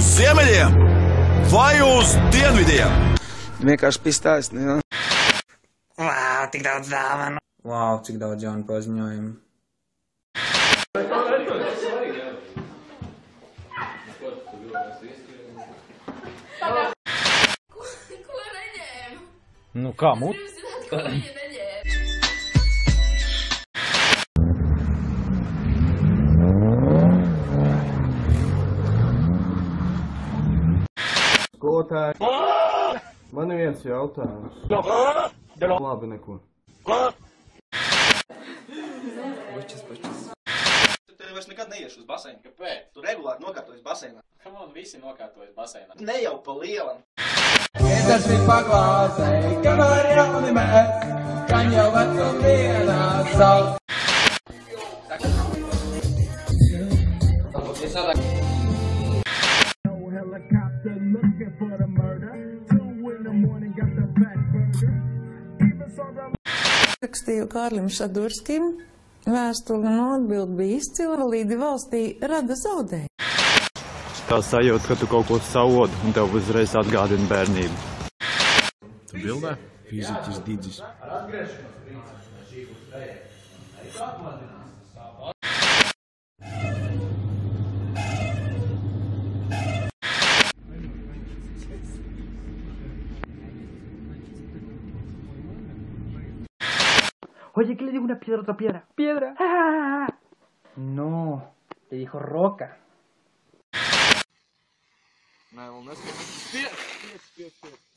uz ziemeļiem vai uz dienvidiem? Vienkārši pistās, ne? Vau, tik daudz dāvanu. Vau, cik daudz jaunu paziņojumu. Ko neņēmu? Nu kā, mut? Gribu zināt, ko viņa neņēma. Skolotāji, man ir viens jautājums. Labi, neko. Tu vairs nekad neiešu uz baseinu. Kāpēc? Tu regulāri nokārtojies baseinā. Kamon, visi nokārtojas baseinā. Ne jau pa lielam. Iedars bija paklāsē, kamēr jauni mēs, kan jau vecum vienā sauc. Rakstīju Kārlim Šadurskim vēstuli un atbild bija izcila, līdzi valstī rada zaudējumu. Tā sajūta, ka tu kaut ko savod un tev uzreiz atgādina bērnību. Tu bildē? Fiziķis Didzis. Oye, ¿qué le dijo una piedra a otra piedra? ¡Piedra! ¡Ah! No, le dijo roca. Nē, vēl neskatās. Spies!